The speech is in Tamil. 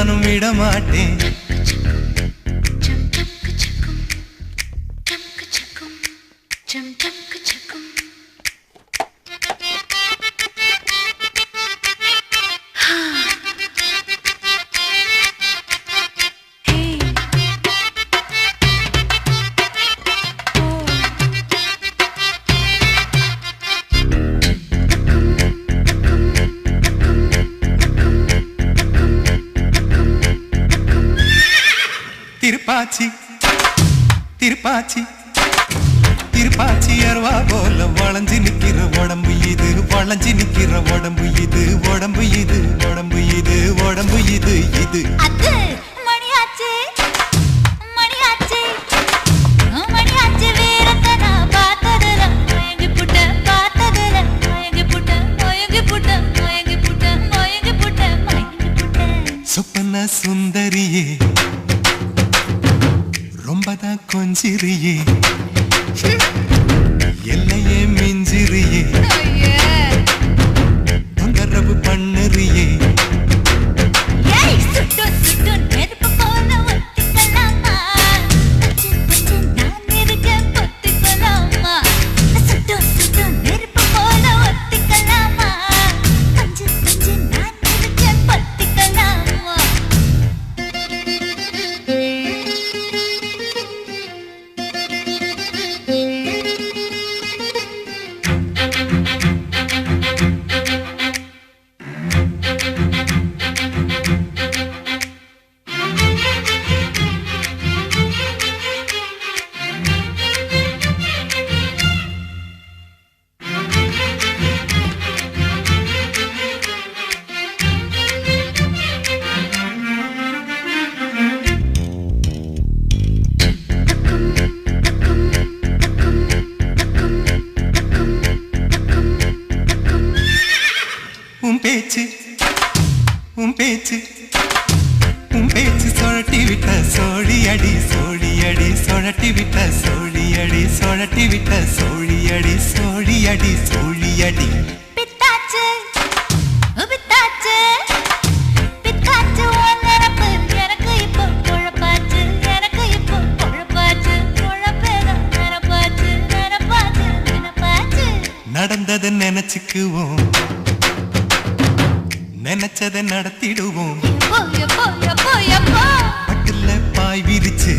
நானும் விட மாட்டேன். திருப்பாச்சி திருப்பாச்சி திருப்பாச்சி அருவா போல வளைஞ்சு நிக்கிற உடம்பு இது, வளைஞ்சு நிக்கிற உடம்பு இது, உடம்பு இது, உடம்பு இது, உடம்பு இது, இது மணியாச்சு மணியாச்சு மணியாச்சு வீரத்தனா பார்த்ததுல மயங்கி புட்ட பார்த்ததுல மயங்கி புட்ட மயங்கி புட்ட மயங்கி புட்ட மயங்கி புட்ட மயங்கி புட்ட சொப்பன சுந்தரியே ரொம்பதான் கொஞ்சிரியே எல்லையே மிஞ்சிரியே தொந்தரவு பண்ணுறியே சுட்டு சுட்டு நெருப்பு போல ஒத்திக்கலாமா கொஞ்சம் நான் இருக்க பொத்திக்கலாமா சுட்டு சுட்டு நெருப்பு போல ஒத்திக்கலாமா கொஞ்சம் நான் இருக்க பொத்திக்கலாமா பேச்சு உன் பேச்சு உன் பேச்சு சொழட்டி விட்ட சோழி அடி சோழி அடி சொழட்டி விட்ட சோழி அடி சொழட்டி விட்ட சோழி அடி சோழி அடி சோழி அடி பித்தாச்சு பித்தாச்சு பித்தாச்சு உன்னரப்பு எனக்கு இப்போ குழப்பாச்சு எனக்கு இப்போ குழப்பாச்சு குழப்பேதான் நினப்பாச்சு நினப்பாச்சு நினப்பாச்சு நடந்ததை நினைச்சுக்குவோம் நினைச்சதை நடத்திடுவோம் எப்போ எப்போ எப்போ எப்போ பட்டுல பாய் விரிச்சு